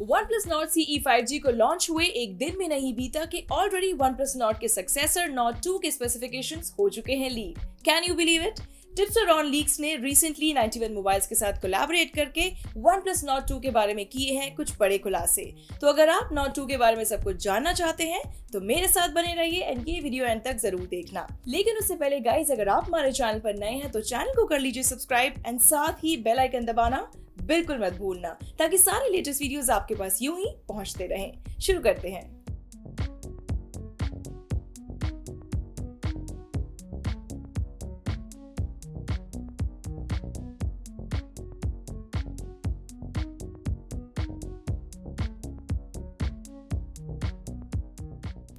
OnePlus Nord CE 5G को launch हुए एक दिन में नहीं बीता कि ऑलरेडी OnePlus Nord के सक्सेसर Nord 2 के स्पेसिफिकेशंस हो चुके हैं leak. Can you believe it? Tipster on leaks ने रिसेंटली 91 मोबाइल्स के साथ कोलैबोरेट करके OnePlus Nord 2 के बारे में किए हैं कुछ बड़े खुलासे। तो अगर आप Nord 2 के बारे में सब कुछ जानना चाहते हैं तो मेरे साथ बने रहिए एंड ये वीडियो एंड तक जरूर देखना। लेकिन उससे पहले गाइस, अगर आप हमारे चैनल पर नए हैं तो चैनल को कर लीजिए सब्सक्राइब एंड साथ ही बेल आइकन दबाना बिल्कुल मत भूलना, ताकि सारे लेटेस्ट वीडियोस आपके पास यूं ही पहुंचते रहें। शुरू करते हैं।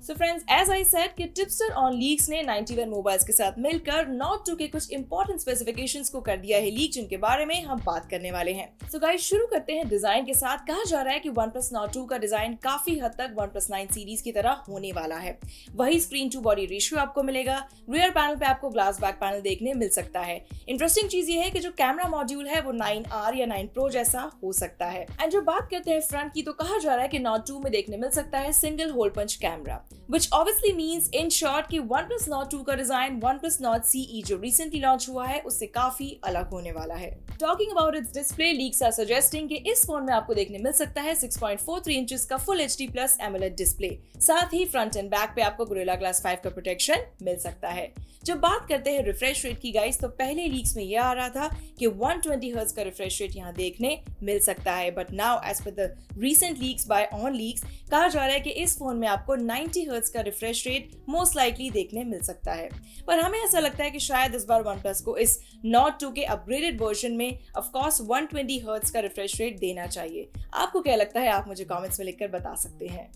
So friends, as I said कि टिप्सटर ऑन लीक्स ने 91 मोबाइल्स के साथ मिलकर Nord 2 के कुछ इंपॉर्टेंट स्पेसिफिकेशंस को कर दिया है लीक, जिनके बारे में हम बात करने वाले हैं। So guys, शुरू करते हैं डिजाइन के साथ। कहा जा रहा है कि OnePlus Nord 2 का डिजाइन काफी हद तक OnePlus 9 सीरीज की तरह होने वाला है। वही स्क्रीन टू बॉडी रेशियो आपको मिलेगा। रियर पैनल पे आपको ग्लास बैक पैनल देखने मिल सकता है। इंटरेस्टिंग चीज ये है कि जो कैमरा मॉड्यूल है वो 9R या 9 Pro जैसा हो सकता है। एंड जो बात करते हैं फ्रंट की, तो कहा जा रहा है कि Nord 2 में देखने मिल सकता है single hole punch camera, which obviously means in short कि OnePlus Nord 2 का डिजाइन OnePlus Nord CE जो रिसेंटली लॉन्च हुआ है उससे काफी अलग होने वाला है। Talking about its display, leaks are suggesting कि इस फोन में आपको देखने मिल सकता है 6.43 इंचेस का Full HD Plus AMOLED display. साथ ही फ्रंट एंड बैक पे आपको Gorilla Glass 5 का प्रोटेक्शन मिल सकता है। जब बात करते हैं रिफ्रेश रेट की गाइस, तो पहले लीक्स में यह आ रहा था कि 120 हर्ट्ज का रिफ्रेश रेट यहाँ देखने मिल सकता है, but now as per the recent leaks by OnLeaks कहा जा रहा है कि इस फोन में आपको 90 हर्ट्ज का रिफ्रेश रेट मोस्ट लाइकली देखने मिल सकता है। पर हमें ऐसा लगता है कि शायद इस बार OnePlus को इस Nord 2 के अपग्रेडेड वर्जन में ऑफ कोर्स 120 हर्ट्ज का रिफ्रेश रेट देना चाहिए। आपको क्या लगता है? आप मुझे कमेंट्स में लिखकर बता सकते हैं।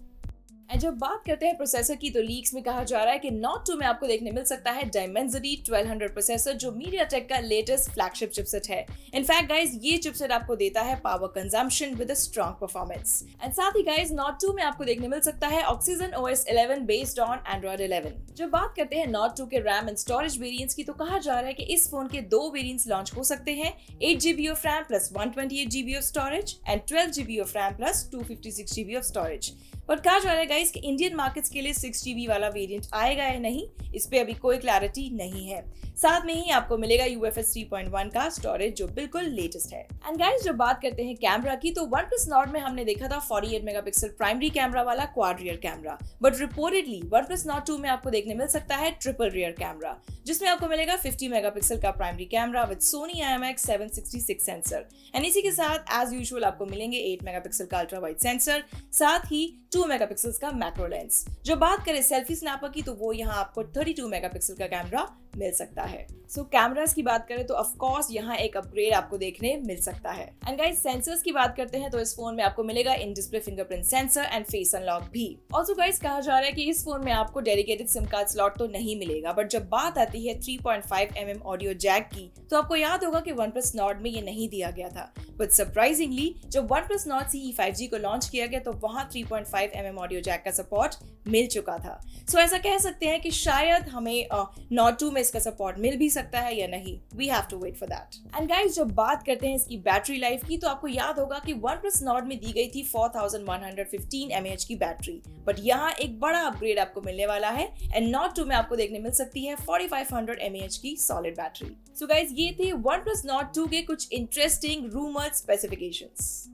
एंड जब बात करते हैं प्रोसेसर की, तो लीक्स में कहा जा रहा है कि Nord 2 में आपको देखने मिल सकता है Dimensity 1200 प्रोसेसर, जो MediaTek का लेटेस्ट फ्लैगशिप चिपसेट है। इनफैक्ट गाइस, ये चिपसेट आपको देता है power consumption with a strong performance. And साथ ही गाइस, Nord 2 में आपको देखने मिल सकता है Oxygen OS 11 based on Android 11। जब बात करते हैं Nord 2 के रैम एंड स्टोरेज वेरिएंट्स की, तो कहा जा रहा है कि इस फोन के दो वेरिएंट्स लॉन्च हो सकते हैं, 8GB of RAM plus 128GB of storage and 12GB of RAM plus 256GB of storage. But कहा जा रहा है गाइस कि इंडियन मार्केट्स के लिए 6GB वाला वेरिएंट आएगा या नहीं, इस पे अभी कोई क्लैरिटी नहीं है। साथ में ही आपको मिलेगा UFS 3.1 का स्टोरेज, जो बिल्कुल लेटेस्ट है। एंड गाइस, जब बात करते हैं कैमरा की, तो OnePlus Nord में हमने देखा था 48 मेगापिक्सल प्राइमरी कैमरा वाला quad rear camera, but reportedly OnePlus Nord 2 में आपको देखने मिल सकता है ट्रिपल रियर कैमरा, जिसमें आपको मिलेगा 50 मेगापिक्सल का primary camera with Sony IMX766 sensor. And इसी के साथ एज यूजुअल आपको मिलेंगे 8 मेगापिक्सल का अल्ट्रा वाइड सेंसर, साथ ही 2 मेगापिक्सल का मैक्रो लेंस। जो बात करें सेल्फी स्नैपर की, तो वो यहाँ आपको 32 मेगापिक्सल का कैमरा मिल सकता है। सो कैमरास की बात करें तो ऑफ कोर्स यहाँ एक अपग्रेड आपको देखने मिल सकता है। एंड गाइस, सेंसर्स की बात करते हैं तो इस फोन में आपको मिलेगा in display fingerprint sensor and face unlock भी। ऑल्सो गाइस, कहा जा रहा है कि इस फोन में आपको डेडिकेटेड सिम कार्ड स्लॉट तो नहीं मिलेगा, बट जब बात आती है 3.5mm ऑडियो जैक की, तो आपको याद होगा कि OnePlus Nord में ये नहीं दिया गया था। बट सरप्राइजिंगली जब OnePlus Nord CE 5G को लॉन्च किया गया तो वहां 3.5mm ऑडियो जैक का सपोर्ट मिल चुका था। सो ऐसा कह सकते हैं कि शायद हमें Nord 2 में इसका सपोर्ट मिल भी सकता है या नहीं, we have to wait for that. And guys, जब बात करते हैं इसकी बैटरी लाइफ की, तो आपको याद होगा कि OnePlus Nord में दी गई थी 4115 mAh की बैटरी, बट यहाँ एक बड़ा अपग्रेड आपको मिलने वाला है एंड Nord 2 में आपको देखने मिल सकती है 4500 mAh की सॉलिड बैटरी। सो गाइस, ये थे OnePlus Nord 2 के कुछ interesting rumoured specifications.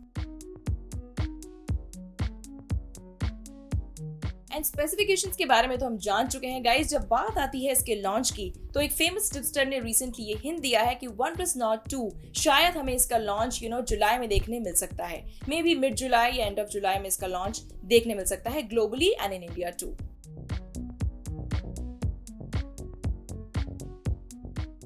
And specifications के बारे में तो हम जान चुके हैं गाइस। जब बात आती है इसके लॉन्च की, तो एक फेमस टिप्सटर ने रिसेंटली ये हिंट दिया है कि OnePlus Nord 2 शायद हमें इसका लॉन्च जुलाई में देखने मिल सकता है। मे बी मिड जुलाई या एंड ऑफ जुलाई में इसका लॉन्च देखने मिल सकता है globally and in India too.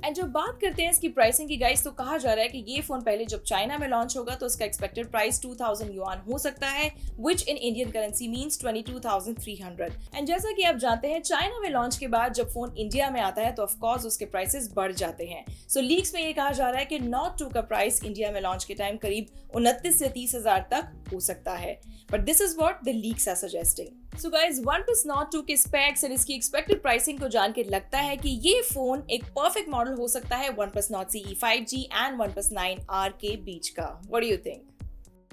एंड जब बात करते हैं इसकी प्राइसिंग की गाइस, तो कहा जा रहा है कि ये फोन पहले जब चाइना में लॉन्च होगा तो इसका एक्सपेक्टेड प्राइस 2000 युआन हो सकता है, which in Indian currency means 22,300। And जैसा कि आप जानते हैं, चाइना में लॉन्च के बाद जब फोन इंडिया में आता है तो ऑफ कोर्स उसके प्राइसेस बढ़ जाते हैं। सो लीक्स में ये कहा जा रहा है कि Nord 2 का प्राइस इंडिया में लॉन्च के टाइम करीब 29 से 30 हजार तक हो सकता है, but this is what the leaks are suggesting. So guys, OnePlus Nord 2 के स्पेक्स और इसकी एक्सपेक्टेड प्राइसिंग को जान के लगता है कि ये फोन एक परफेक्ट मॉडल हो सकता है OnePlus Nord CE 5G and OnePlus 9R के बीच का। What do you think?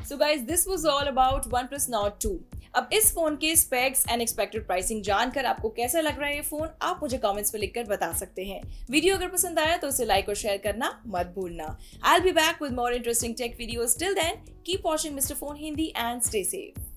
So guys, this was all about OnePlus Nord 2. अब इस फोन के स्पेक्स एंड एक्सपेक्टेड प्राइसिंग जानकर आपको कैसा लग रहा है ये फोन, आप मुझे कमेंट्स में लिखकर बता सकते हैं। वीडियो अगर पसंद आया तो उसे लाइक और शेयर करना मत भूलना। I'll be back with more interesting tech videos. Till then, keep watching Mr. Phone Hindi and stay safe.